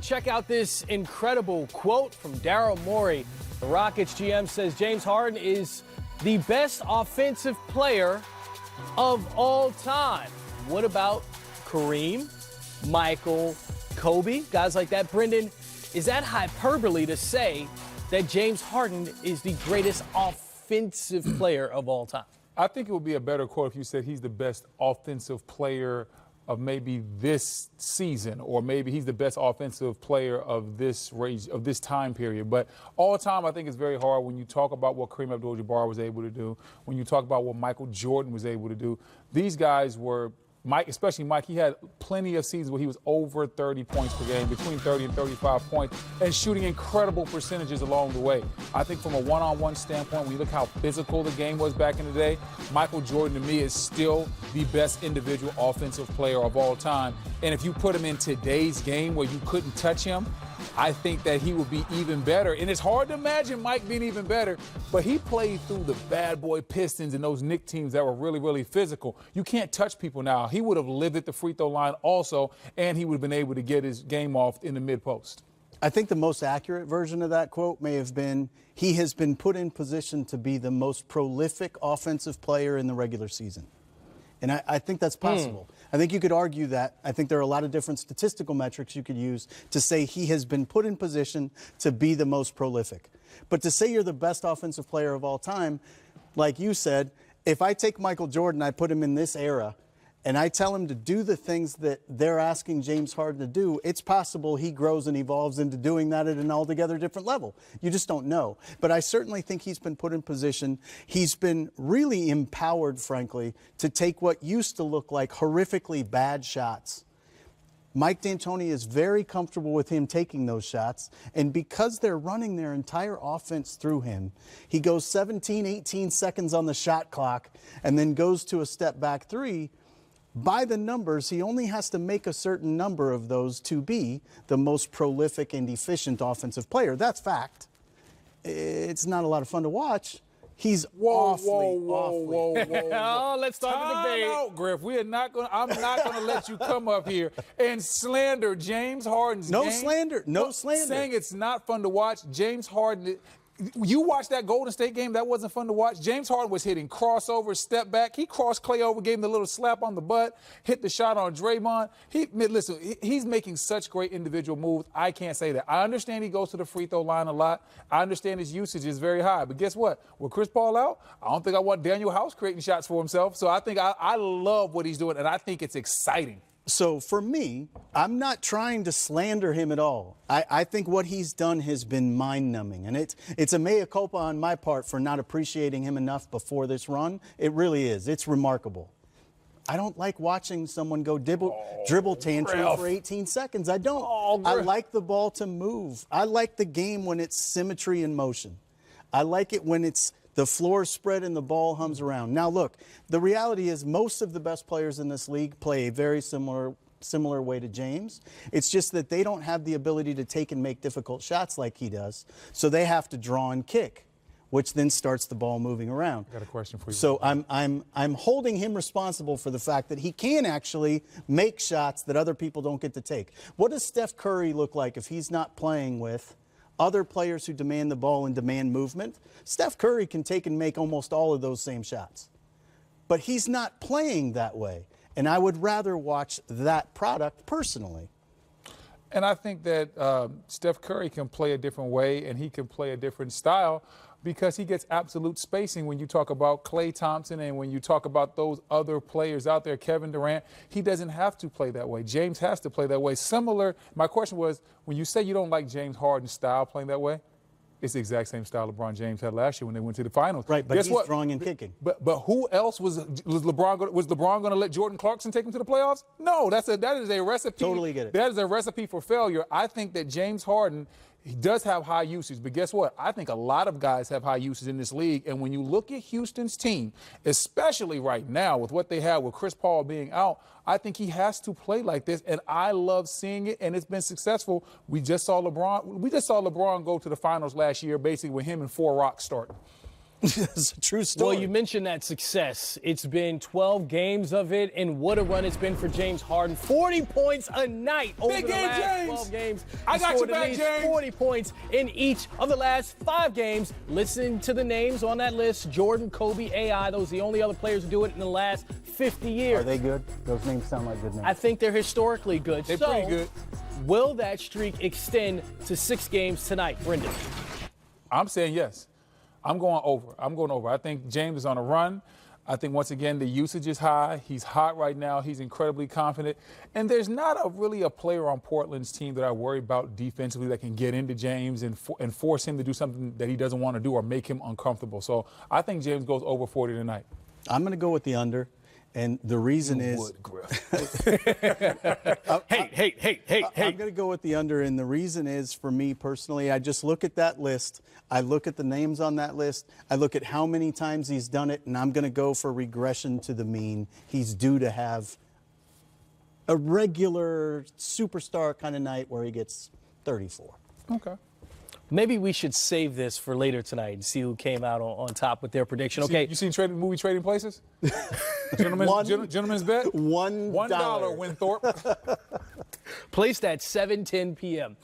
Check out this incredible quote from Daryl Morey. The Rockets GM says James Harden is the best offensive player of all time. What about Kareem, Michael, Kobe, guys like that? Brendan, is that hyperbole to say that James Harden is the greatest offensive player of all time? I think it would be a better quote if you said he's the best offensive player of maybe this season, or maybe he's the best offensive player of this range, of this time period. But all time, I think it's very hard when you talk about what Kareem Abdul-Jabbar was able to do, when you talk about what Michael Jordan was able to do. These guys were, Mike, especially Mike, he had plenty of seasons where he was over 30 points per game, between 30 and 35 points, and shooting incredible percentages along the way. I think from a one-on-one standpoint, when you look how physical the game was back in the day, Michael Jordan, to me, is still the best individual offensive player of all time. And if you put him in today's game where you couldn't touch him, I think that he would be even better. And it's hard to imagine Mike being even better, but he played through the bad boy Pistons and those Knicks teams that were really, really physical. You can't touch people now. He would have lived at the free throw line also, and he would have been able to get his game off in the mid-post. I think the most accurate version of that quote may have been, he has been put in position to be the most prolific offensive player in the regular season. And I think that's possible. I think you could argue that. I think there are a lot of different statistical metrics you could use to say he has been put in position to be the most prolific. But to say you're the best offensive player of all time, like you said, if I take Michael Jordan, I put him in this era, and I tell him to do the things that they're asking James Harden to do, it's possible he grows and evolves into doing that at an altogether different level. You just don't know. But I certainly think he's been put in position. He's been really empowered, frankly, to take what used to look like horrifically bad shots. Mike D'Antoni is very comfortable with him taking those shots, and because they're running their entire offense through him, he goes 17, 18 seconds on the shot clock and then goes to a step-back three. By the numbers, he only has to make a certain number of those to be the most prolific and efficient offensive player. That's fact. It's not a lot of fun to watch. He's awfully. Oh, let's start the debate. Time out, Griff. I'm not going to let you come up here and slander James Harden's game. No slander. Saying it's not fun to watch. James Harden, you watched that Golden State game, that wasn't fun to watch. James Harden was hitting crossovers, step back. He crossed Clay over, gave him the little slap on the butt, hit the shot on Draymond. Listen, he's making such great individual moves. I can't say that. I understand he goes to the free throw line a lot. I understand his usage is very high. But guess what? With Chris Paul out, I don't think I want Daniel House creating shots for himself. So I think I love what he's doing, and I think it's exciting. So for me, I'm not trying to slander him at all. I think what he's done has been mind-numbing, and it's a mea culpa on my part for not appreciating him enough before this run. It really is. It's remarkable. I don't like watching someone go dribble tantrum for 18 seconds. I don't. I like the ball to move. I like the game when it's symmetry in motion. I like it when it's the floor spread and the ball hums around. Now, look, the reality is most of the best players in this league play a very similar way to James. It's just that they don't have the ability to take and make difficult shots like he does, so they have to draw and kick, which then starts the ball moving around. I got a question for you. So I'm holding him responsible for the fact that he can actually make shots that other people don't get to take. What does Steph Curry look like if he's not playing with other players who demand the ball and demand movement? Steph Curry can take and make almost all of those same shots. But he's not playing that way. And I would rather watch that product personally. And I think that Steph Curry can play a different way, and he can play a different style because he gets absolute spacing when you talk about Klay Thompson and when you talk about those other players out there, Kevin Durant. He doesn't have to play that way. James has to play that way. Similar, my question was, when you say you don't like James Harden's style playing that way, it's the exact same style LeBron James had last year when they went to the finals. Right, but he's drawing and kicking. But who else was LeBron? Was LeBron going to let Jordan Clarkson take him to the playoffs? No, that is a recipe. Totally get it. That is a recipe for failure. I think that James Harden, he does have high usage, but guess what? I think a lot of guys have high usage in this league, and when you look at Houston's team, especially right now with what they have with Chris Paul being out, I think he has to play like this, and I love seeing it, and it's been successful. We just saw LeBron go to the finals last year, basically with him and 4 Rocks starting. It's a true story. Well, you mentioned that success. It's been 12 games of it, and what a run it's been for James Harden. 40 points a night over the last 12 games. I got scored you back, at least James. 40 points in each of the last 5 games. Listen to the names on that list. Jordan, Kobe, AI. Those are the only other players who do it in the last 50 years. Are they good? Those names sound like good names. I think they're historically good. They're pretty good. Will that streak extend to 6 games tonight, Brendan? I'm saying yes. I'm going over. I think James is on a run. I think, once again, the usage is high. He's hot right now. He's incredibly confident. And there's not really a player on Portland's team that I worry about defensively that can get into James and force him to do something that he doesn't want to do or make him uncomfortable. So I think James goes over 40 tonight. I'm going to go with the under. And the reason is, Hey. I'm going to go with the under, and the reason is, for me personally, I just look at that list. I look at the names on that list. I look at how many times he's done it, and I'm going to go for regression to the mean. He's due to have a regular superstar kind of night where he gets 34. Okay. Maybe we should save this for later tonight and see who came out on top with their prediction. Okay. You seen movie Trading Places? Gentlemen's bet? $1. $1, Winthorpe. Placed at 7:10 p.m.